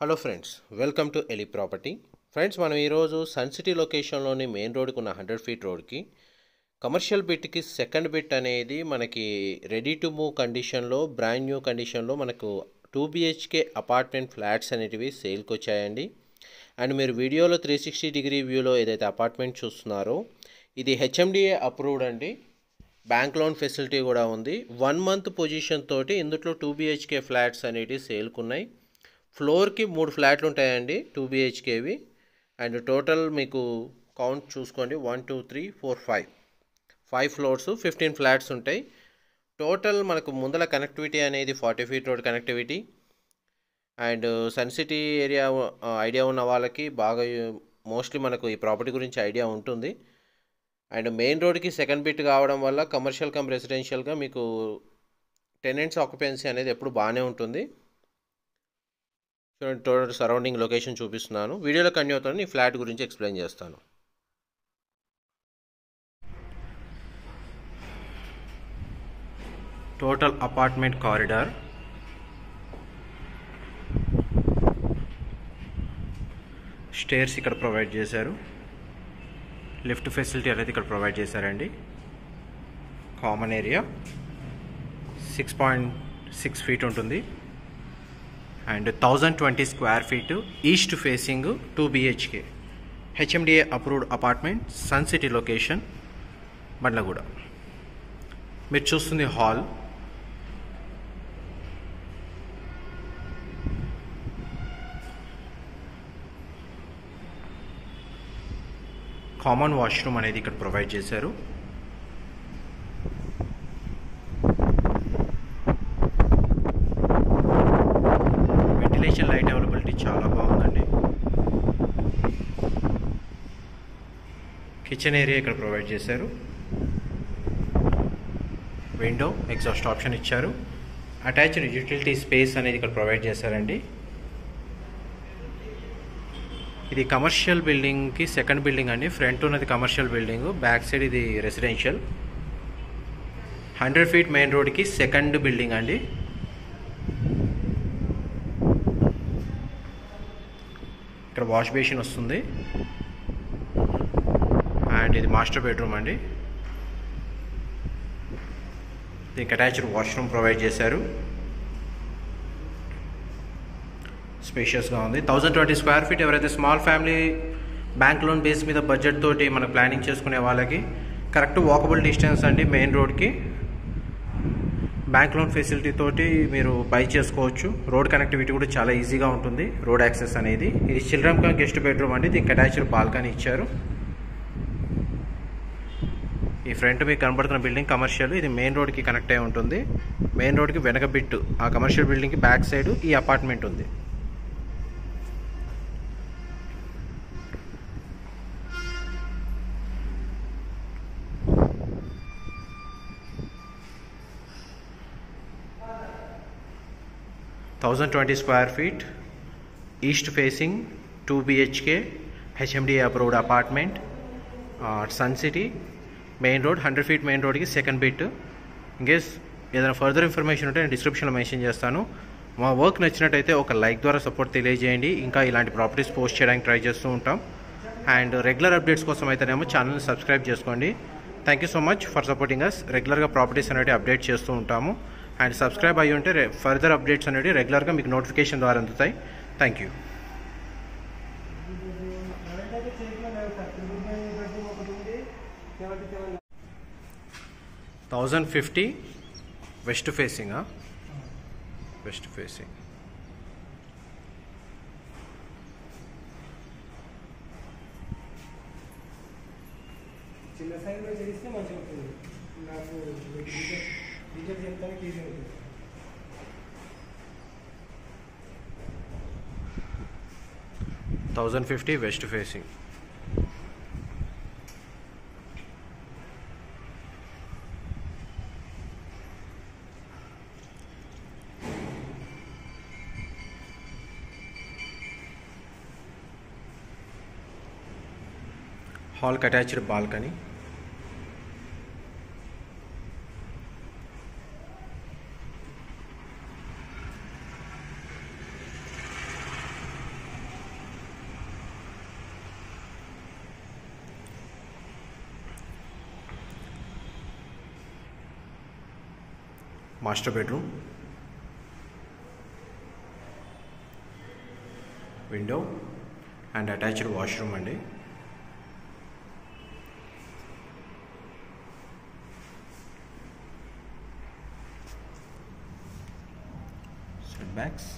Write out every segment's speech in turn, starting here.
Hello friends, welcome to Eli property. Friends, మనం ఈరోజు sun city లొకేషన్లోని main రోడ్కి ఉన్న 100 ఫీట్ రోడ్కి కమర్షియల్ బిట్కి సెకండ్ బిట్ అనేది మనకి రెడీ టు మూవ్ కండిషన్లో, బ్రాండ్ న్యూ కండిషన్లో మనకు 2 BHK అపార్ట్మెంట్ ఫ్లాట్స్ అనేటివి సేల్కి వచ్చాయండి. అండ్ మీరు వీడియోలో 360 డిగ్రీ వ్యూలో ఏదైతే అపార్ట్మెంట్ చూస్తున్నారో ఇది HMDA అప్రూవ్డ్ అండి. బ్యాంక్ లోన్ ఫెసిలిటీ కూడా ఉంది. 1 మంత్ పొజిషన్ తోటి ఇందులో 2 BHK ఫ్లాట్స్ అనేటివి సేల్కి ఉన్నాయి. ఫ్లోర్కి 3 ఫ్లాట్లు ఉంటాయండి 2 BHKవి. అండ్ టోటల్ మీకు కౌంట్ చూసుకోండి, 1 2 3 4 5 ఫ్లోర్స్, 15 ఫ్లాట్స్ ఉంటాయి. టోటల్ మనకు ముందల కనెక్టివిటీ అనేది 40 feet road connectivity. And Sun City area idea ఉన్న వాళ్ళకి బాగా మోస్ట్లీ మనకు ఈ ప్రాపర్టీ గురించి ఐడియా ఉంటుంది. అండ్ మెయిన్ రోడ్కి సెకండ్ బిట్ కావడం వల్ల కమర్షియల్ కమ్ రెసిడెన్షియల్గా మీకు టెనెంట్స్ ఆక్యుపెన్సీ అనేది ఎప్పుడు బాగానే ఉంటుంది. చూడండి, టోటల్ సరౌండింగ్ లొకేషన్ చూపిస్తున్నాను. వీడియోలో కంటిన్యూ అవుతాను, ఈ ఫ్లాట్ గురించి ఎక్స్ప్లెయిన్ చేస్తాను. టోటల్ అపార్ట్మెంట్ కారిడార్, స్టేర్స్ ఇక్కడ ప్రొవైడ్ చేశారు. లిఫ్ట్ ఫెసిలిటీ అనేది ఇక్కడ ప్రొవైడ్ చేశారండి. కామన్ ఏరియా 6.6 ఫీట్ ఉంటుంది. And 1020 square feet, east facing, 2 BHK HMDA approved apartment, Sun City location, Bandlaguda. మీరు చూస్తుంది హాల్. కామన్ వాష్రూమ్ అనేది ఇక్కడ ప్రొవైడ్ చేశారు. వెంటిలేషన్, లైట్ అవైలబిలిటీ చాలా బాగుందండి. కిచెన్ ఏరియా ఇక్కడ ప్రొవైడ్ చేశారు. విండో, ఎగ్జాస్ట్ ఆప్షన్ ఇచ్చారు. అటాచ్డ్ యూటిలిటీ స్పేస్ అనేది ఇక్కడ ప్రొవైడ్ చేశారండి. ఇది కమర్షియల్ బిల్డింగ్కి సెకండ్ బిల్డింగ్ అండి. ఫ్రంట్ ఉన్నది కమర్షియల్ బిల్డింగ్, బ్యాక్ సైడ్ ఇది రెసిడెన్షియల్. 100 ఫీట్ మెయిన్ రోడ్కి సెకండ్ బిల్డింగ్ అండి. ఇక్కడ వాష్ బేసిన్ వస్తుంది. అండ్ ఇది మాస్టర్ బెడ్రూమ్ అండి. దీనికి అటాచ్డ్ వాష్రూమ్ ప్రొవైడ్ చేశారు. స్పేషియస్గా ఉంది. 1020 స్క్వేర్ ఫీట్. ఎవరైతే small family bank loan base మీద బడ్జెట్ తోటి మనకు ప్లానింగ్ చేసుకునే వాళ్ళకి కరెక్ట్ వాకబుల్ డిస్టెన్స్ అండి. మెయిన్ రోడ్కి బ్యాంక్ లోన్ ఫెసిలిటీ తోటి మీరు బై చేసుకోవచ్చు. రోడ్ కనెక్టివిటీ కూడా చాలా ఈజీగా ఉంటుంది, రోడ్ యాక్సెస్ అనేది. ఇది చిల్డ్రన్ కమ్ గెస్ట్ బెడ్రూమ్ అండి. దీనికి అటాచ్డ్ బాల్కనీ ఇచ్చారు. ఈ ఫ్రంట్ మీకు కనబడుతున్న బిల్డింగ్ కమర్షియల్. ఇది మెయిన్ రోడ్కి కనెక్ట్ అయి ఉంటుంది. మెయిన్ రోడ్కి వెనక బిట్టు ఆ కమర్షియల్ బిల్డింగ్కి బ్యాక్ సైడ్ ఈ అపార్ట్మెంట్ ఉంది. $1,020 square feet, east facing, 2 BHK HMDA approved apartment, Sun City, main road. 100 feet main రోడ్కి సెకండ్ బిట్. ఇన్కేస్ ఏదైనా ఫర్దర్ ఇన్ఫర్మేషన్ ఉంటే నేను డిస్క్రిప్షన్లో మెన్షన్ చేస్తాను. మా వర్క్ నచ్చినట్టయితే ఒక లైక్ ద్వారా సపోర్ట్ తెలియజేయండి. ఇంకా ఇలాంటి ప్రాపర్టీస్ పోస్ట్ చేయడానికి ట్రై చేస్తూ ఉంటాం. అండ్ రెగ్యులర్ అప్డేట్స్ కోసం అయితేనేమో ఛానల్ని సబ్స్క్రైబ్ చేసుకోండి. Thank you so much for supporting us. రెగ్యులర్గా ప్రాపర్టీస్ అనేవి అప్డేట్ చేస్తూ ఉంటాము. అండ్ సబ్స్క్రైబ్ అయ్యి ఉంటే ఫర్దర్ అప్డేట్స్ అనేవి రెగ్యులర్గా మీకు నోటిఫికేషన్ ద్వారా అందుతాయి. Thank you. 1050 west facing, west facing. చిన్న సైజులో చేస్తే మంచిగా ఉంటుంది. నాకు డీటెయిల్స్ చెప్తానికి ఈజీ ఉంటుంది. 1050 వెస్ట్ ఫేసింగ్. హాల్కి attached balcony. Master bedroom, window and attached washroom అండి. సెట్ బ్యాక్స్,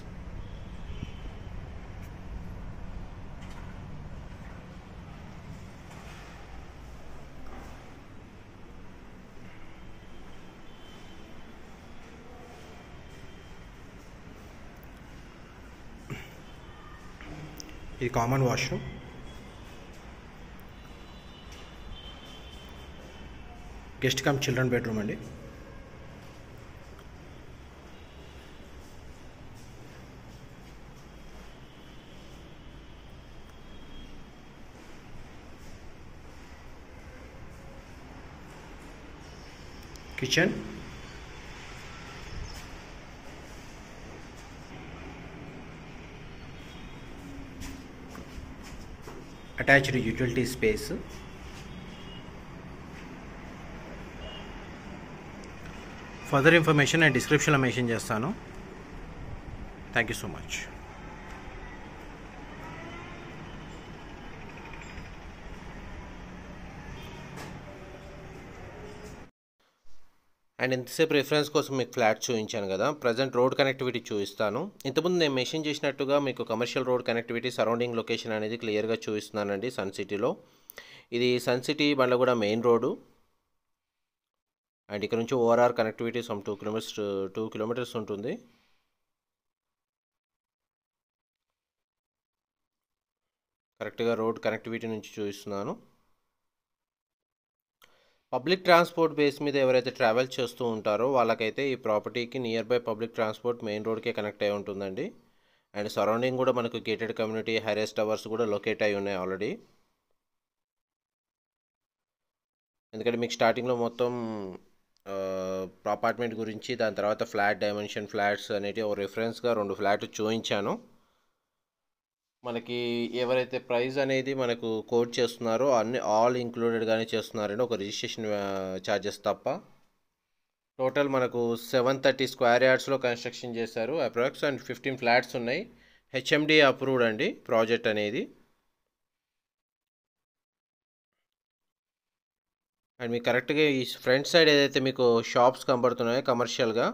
ఇది common washroom, guest cum children bedroom అండి. Kitchen, attached utility space, further information నేను డిస్క్రిప్షన్లో మెన్షన్ చేస్తాను. Thank you so much. And ఇంతసేపు reference కోసం మీకు ఫ్లాట్ చూపించాను కదా, ప్రజెంట్ రోడ్ కనెక్టివిటీ చూపిస్తాను. ఇంతకుముందు నేను మెన్షన్ చేసినట్టుగా మీకు commercial road connectivity surrounding location అనేది క్లియర్గా చూపిస్తున్నానండి సన్ సిటీలో. ఇది Sun City Bandlaguda main road. And ఇక్కడ నుంచి ఓఆర్ఆర్ కనెక్టివిటీ సమ్ 2 కిలోమీటర్స్ ఉంటుంది. కరెక్ట్గా రోడ్ కనెక్టివిటీ నుంచి చూపిస్తున్నాను. పబ్లిక్ ట్రాన్స్పోర్ట్ బేస్ మీద ఎవరైతే ట్రావెల్ చేస్తూ ఉంటారో వాళ్ళకైతే ఈ ప్రాపర్టీకి nearby public transport main రోడ్కే కనెక్ట్ అయి ఉంటుందండి. అండ్ సరౌండింగ్ కూడా మనకు గేటెడ్ కమ్యూనిటీ, హైరేస్ టవర్స్ కూడా లొకేట్ అయి ఉన్నాయి ఆల్రెడీ. ఎందుకంటే మీకు స్టార్టింగ్లో మొత్తం అపార్ట్మెంట్ గురించి, దాని తర్వాత ఫ్లాట్ డైమెన్షన్, ఫ్లాట్స్ అనేవి ఒక రిఫరెన్స్గా 2 ఫ్లాట్లు చూపించాను. మనకి ఎవరైతే ప్రైస్ అనేది మనకు కోట్ చేస్తున్నారో అన్ని ఆల్ ఇంక్లూడెడ్గానే చేస్తున్నారండి, ఒక రిజిస్ట్రేషన్ ఛార్జెస్ తప్ప. టోటల్ మనకు 730 స్క్వేర్ యార్డ్స్లో కన్స్ట్రక్షన్ చేశారు అప్రాక్స్. అండ్ 15 ఫ్లాట్స్ ఉన్నాయి. హెచ్ఎండి అప్రూవ్డ్ అండి ప్రాజెక్ట్ అనేది. అండ్ మీకు కరెక్ట్గా ఈ ఫ్రంట్ సైడ్ ఏదైతే మీకు షాప్స్ కనబడుతున్నాయో కమర్షియల్గా,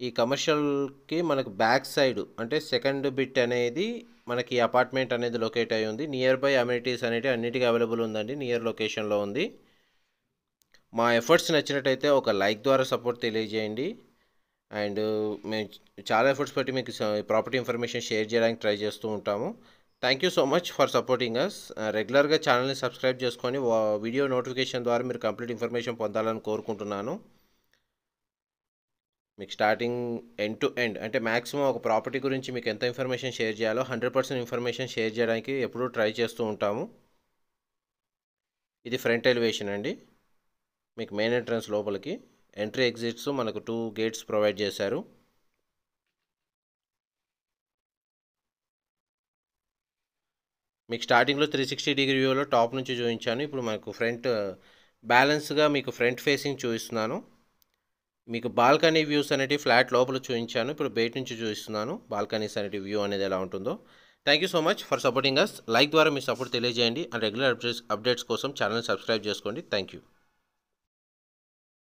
ఈ కమర్షియల్కి మనకు బ్యాక్ సైడ్ అంటే సెకండ్ బిట్ అనేది మనకి అపార్ట్మెంట్ అనేది లొకేట్ అయి ఉంది. నియర్ బై అమ్యూనిటీస్ అనేవి అన్నిటికీ అవైలబుల్ ఉందండి, నియర్ లొకేషన్లో ఉంది. మా ఎఫర్ట్స్ నచ్చినట్టయితే ఒక లైక్ ద్వారా సపోర్ట్ తెలియజేయండి. అండ్ మేము చాలా ఎఫర్ట్స్ పెట్టి మీకు ప్రాపర్టీ ఇన్ఫర్మేషన్ షేర్ చేయడానికి ట్రై చేస్తూ ఉంటాము. Thank you so much for supporting us. రెగ్యులర్గా ఛానల్ని సబ్స్క్రైబ్ చేసుకొని వీడియో నోటిఫికేషన్ ద్వారా మీరు కంప్లీట్ ఇన్ఫర్మేషన్ పొందాలని కోరుకుంటున్నాను. మీకు స్టార్టింగ్ ఎండ్ టు ఎండ్ అంటే మ్యాక్సిమం ఒక ప్రాపర్టీ గురించి మీకు ఎంత ఇన్ఫర్మేషన్ షేర్ చేయాలో 100% ఇన్ఫర్మేషన్ షేర్ చేయడానికి ఎప్పుడూ ట్రై చేస్తూ ఉంటాము. ఇది ఫ్రంట్ ఎలివేషన్ అండి. మీకు మెయిన్ ఎంట్రన్స్ లోపలికి ఎంట్రీ ఎగ్జిట్స్ మనకు 2 గేట్స్ ప్రొవైడ్ చేశారు. మీకు స్టార్టింగ్లో 360 డిగ్రీ వ్యూలో టాప్ నుంచి చూపించాను. ఇప్పుడు మనకు ఫ్రంట్ బ్యాలెన్స్గా మీకు ఫ్రంట్ ఫేసింగ్ చూపిస్తున్నాను. మీకు బాల్కనీ వ్యూస్ అనేవి ఫ్లాట్ లోపల చూపించాను. ఇప్పుడు బయట నుంచి చూపిస్తున్నాను బాల్కనీస్ అనేవి వ్యూ అనేది ఎలా ఉంటుందో. Thank you so much for supporting us. Like ద్వారా మీ సపోర్ట్ తెలియజేయండి. అండ్ రెగ్యులర్ అప్డేట్స్ కోసం ఛానల్ సబ్స్క్రైబ్ చేసుకోండి. Thank you.